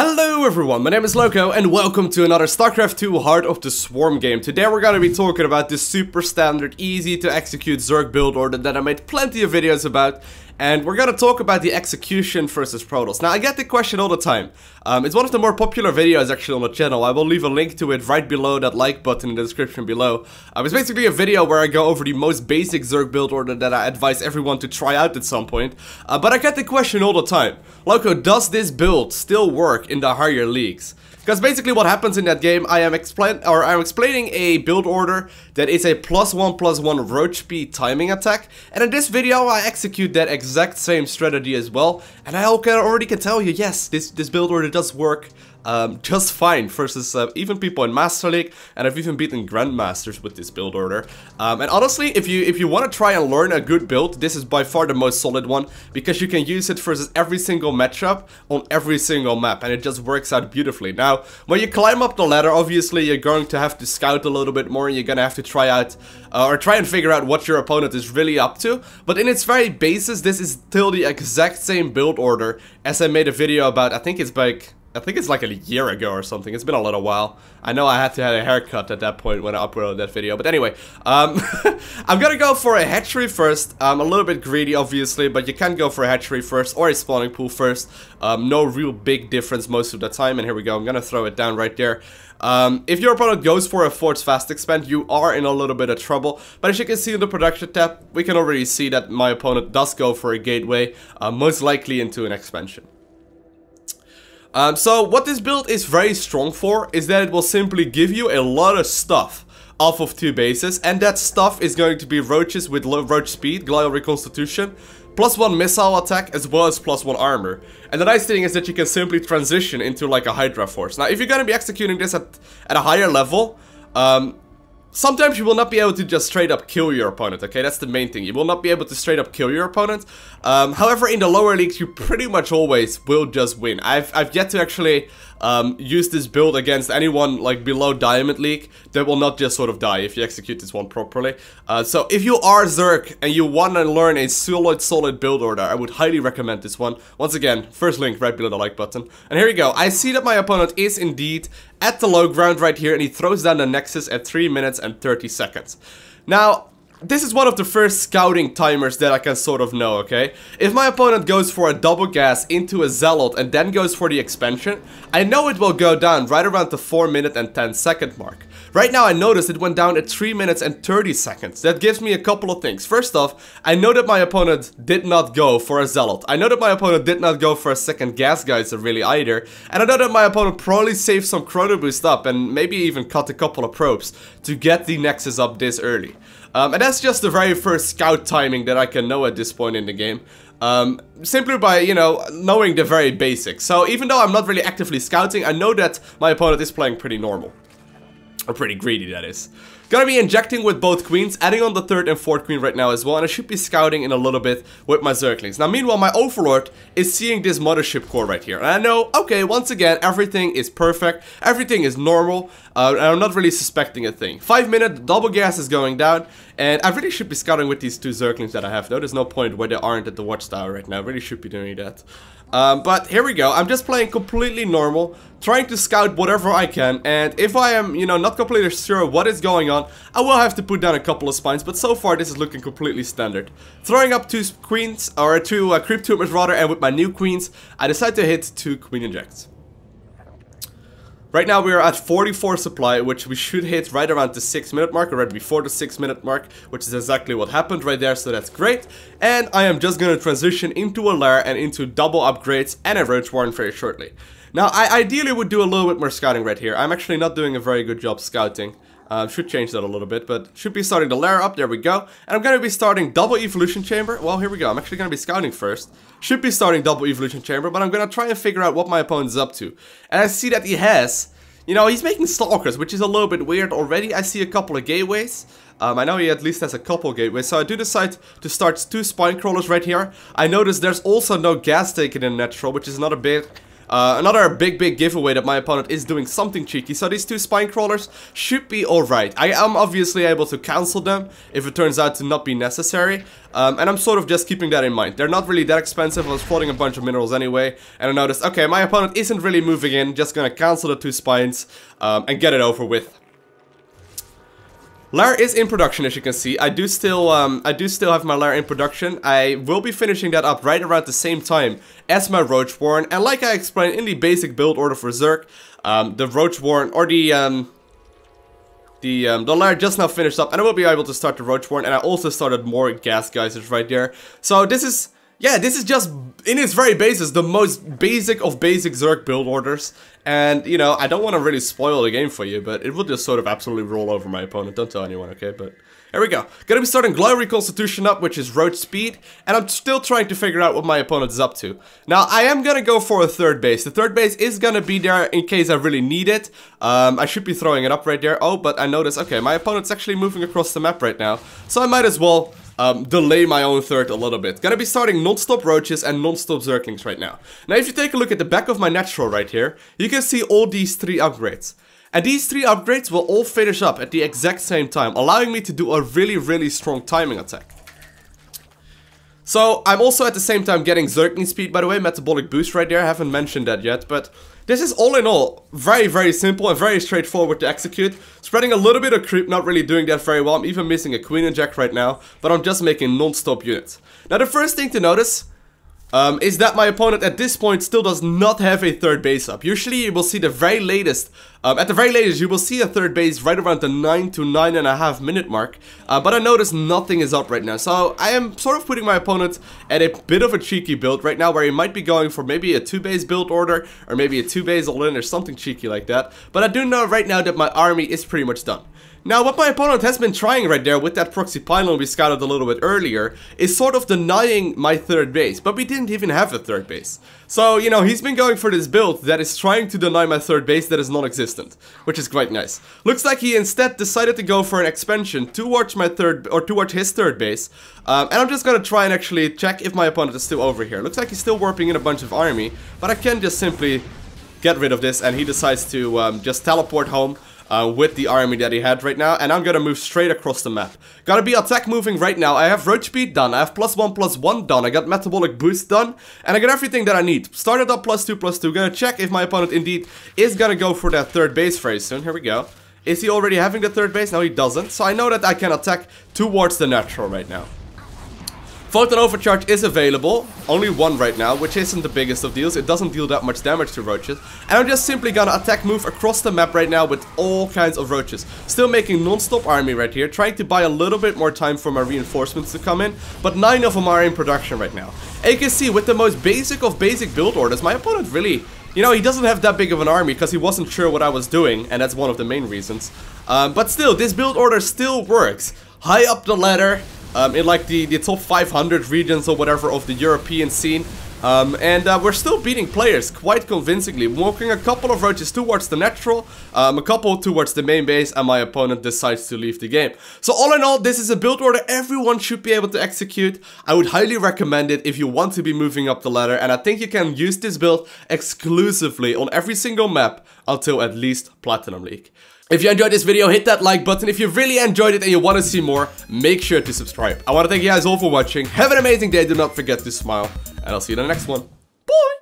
Hello everyone, my name is Lowko and welcome to another StarCraft 2 Heart of the Swarm game. Today we're gonna be talking about this super standard, easy to execute Zerg build order that I made plenty of videos about. And we're gonna talk about the execution versus Protoss. Now I get the question all the time. It's one of the more popular videos actually on the channel. I will leave a link to it right below that like button in the description below. It's basically a video where I go over the most basic Zerg build order that I advise everyone to try out at some point. But I get the question all the time. Lowko, does this build still work in the higher leagues? Because basically what happens in that game, I'm explaining a build order that is a +1/+1 roach speed timing attack, and in this video I execute that exact same strategy as well, and I already can tell you, yes, this build order does work just fine versus even people in Master League, and I've even beaten Grandmasters with this build order. And honestly, if you want to try and learn a good build, this is by far the most solid one, because you can use it versus every single matchup on every single map, and it just works out beautifully. Now, when you climb up the ladder, obviously you're going to have to scout a little bit more, and you're gonna have to try out or try and figure out what your opponent is really up to. But in its very basis, this is still the exact same build order as I made a video about. I think it's like a year ago or something. It's been a little while. I know I had to have a haircut at that point when I uploaded that video. But anyway, I'm gonna go for a hatchery first. I'm a little bit greedy, obviously, but you can go for a hatchery first or a spawning pool first. No real big difference most of the time. And here we go. I'm gonna throw it down right there. If your opponent goes for a Force Fast Expand, you are in a little bit of trouble. But as you can see in the production tab, we can already see that my opponent does go for a gateway, most likely into an expansion. So what this build is very strong for is that it will simply give you a lot of stuff off of two bases, and that stuff is going to be roaches with low roach speed, glial reconstitution, +1 missile attack, as well as +1 armor. And the nice thing is that you can simply transition into like a Hydra Force. Now, if you're going to be executing this at a higher level, sometimes you will not be able to just straight up kill your opponent, okay? That's the main thing. You will not be able to straight up kill your opponent. However, in the lower leagues, you pretty much always will just win. I've yet to actually use this build against anyone like below Diamond League that will not just sort of die if you execute this one properly. So if you are Zerg and you want to learn a solid build order, I would highly recommend this one. Once again, first link right below the like button. And here you go. I see that my opponent is indeed at the low ground right here, and he throws down the Nexus at 3 minutes and 30 seconds. Now, this is one of the first scouting timers that I can sort of know, okay? If my opponent goes for a double gas into a Zealot and then goes for the expansion, I know it will go down right around the 4 minute and 10 second mark. Right now I noticed it went down at 3 minutes and 30 seconds. That gives me a couple of things. First off, I know that my opponent did not go for a Zealot. I know that my opponent did not go for a second gas geyser really either. And I know that my opponent probably saved some chrono boost up and maybe even cut a couple of probes to get the Nexus up this early. And that's just the very first scout timing that I can know at this point in the game. Simply by, you know, knowing the very basics. So even though I'm not really actively scouting, I know that my opponent is playing pretty normal. Or pretty greedy, that is. Gonna be injecting with both queens, adding on the 3rd and 4th queen right now as well, and I should be scouting in a little bit with my Zerglings. Now, meanwhile, my Overlord is seeing this mothership core right here, and I know, okay, once again, everything is perfect, everything is normal, and I'm not really suspecting a thing. 5 minute double gas is going down, and I really should be scouting with these 2 Zerglings that I have, though. There's no point where they aren't at the watchtower right now. I really should be doing that. But here we go. I'm just playing completely normal, trying to scout whatever I can, and if I am, you know, not completely sure what is going on, I will have to put down a couple of spines, but so far this is looking completely standard. Throwing up 2 queens, or 2 creep tumors rather, and with my new queens, I decide to hit 2 queen injects. Right now we are at 44 supply, which we should hit right around the 6 minute mark, or right before the 6 minute mark, which is exactly what happened right there, so that's great. And I am just going to transition into a lair and into double upgrades and a roach warren very shortly. Now, I ideally would do a little bit more scouting right here. I'm actually not doing a very good job scouting. Should change that a little bit, but should be starting the lair up. There we go. And I'm going to be starting double evolution chamber. Well, here we go. I'm actually going to be scouting first. Should be starting double evolution chamber, but I'm going to try and figure out what my opponent is up to. And I see that he has, you know, he's making stalkers, which is a little bit weird already. I see a couple of gateways. I know he at least has a couple gateways, so I do decide to start 2 spine crawlers right here. I notice there's also no gas taken in natural, which is not a bit Another big giveaway that my opponent is doing something cheeky. So these 2 spine crawlers should be alright. I am obviously able to cancel them if it turns out to not be necessary. And I'm sort of just keeping that in mind. They're not really that expensive. I was floating a bunch of minerals anyway. And I noticed, okay, my opponent isn't really moving in. Just gonna cancel the 2 spines and get it over with. Lair is in production, as you can see. I do still have my Lair in production. I will be finishing that up right around the same time as my Roach Warren. And like I explained in the basic build order for Zerg, the Roach Warren or the Lair just now finished up, and I will be able to start the Roach Warren. And I also started more gas geysers right there. So this is, yeah, this is just in its very basis the most basic of basic Zerg build orders. And, you know, I don't want to really spoil the game for you, but it will just sort of absolutely roll over my opponent. Don't tell anyone, okay? But here we go. Gonna be starting Glow Reconstitution up, which is Roach Speed, and I'm still trying to figure out what my opponent is up to. Now, I am gonna go for a 3rd base. The 3rd base is gonna be there in case I really need it. I should be throwing it up right there. Oh, but I noticed, okay, my opponent's actually moving across the map right now, so I might as well delay my own 3rd a little bit. Gonna be starting non-stop roaches and non-stop zerglings right now. Now, if you take a look at the back of my natural right here, you can see all these 3 upgrades. And these 3 upgrades will all finish up at the exact same time, allowing me to do a really strong timing attack. So, I'm also at the same time getting Zergling speed, by the way, metabolic boost right there. I haven't mentioned that yet, but this is all in all very simple and very straightforward to execute. Spreading a little bit of creep, not really doing that very well. I'm even missing a Queen and Jack right now, but I'm just making non-stop units. Now, the first thing to notice is that my opponent at this point still does not have a 3rd base up. Usually you will see the very latest, at the very latest you will see a 3rd base right around the 9 to 9.5 minute mark, but I notice nothing is up right now. So I am sort of putting my opponent at a bit of a cheeky build right now, where he might be going for maybe a 2 base build order, or maybe a 2 base all-in or something cheeky like that. But I do know right now that my army is pretty much done. Now, what my opponent has been trying right there with that proxy pylon we scouted a little bit earlier is sort of denying my 3rd base, but we didn't even have a 3rd base. So, you know, he's been going for this build that is trying to deny my 3rd base that is non-existent, which is quite nice. Looks like he instead decided to go for an expansion towards my towards his 3rd base, and I'm just gonna try and actually check if my opponent is still over here. Looks like he's still warping in a bunch of army, but I can just simply get rid of this, and he decides to just teleport home with the army that he had right now, and I'm gonna move straight across the map. Gotta be attack moving right now. I have roach speed done, I have +1/+1 done, I got metabolic boost done, and I got everything that I need. Started up +2/+2, gonna check if my opponent indeed is gonna go for that 3rd base very soon. Here we go. Is he already having the 3rd base? No, he doesn't, so I know that I can attack towards the natural right now. Photon Overcharge is available, only 1 right now, which isn't the biggest of deals. It doesn't deal that much damage to roaches. And I'm just simply gonna attack move across the map right now with all kinds of roaches. Still making non-stop army right here, trying to buy a little bit more time for my reinforcements to come in, but 9 of them are in production right now. And you can see, with the most basic of basic build orders, my opponent really, you know, he doesn't have that big of an army because he wasn't sure what I was doing, and that's one of the main reasons. But still, this build order still works. High up the ladder, in like the top 500 regions or whatever of the European scene. We're still beating players quite convincingly, walking a couple of roaches towards the natural, a couple towards the main base, and my opponent decides to leave the game. So all in all, this is a build order everyone should be able to execute. I would highly recommend it if you want to be moving up the ladder, and I think you can use this build exclusively on every single map until at least Platinum League. If you enjoyed this video, hit that like button. If you really enjoyed it and you want to see more, make sure to subscribe. I want to thank you guys all for watching. Have an amazing day. Do not forget to smile. And I'll see you in the next one. Bye!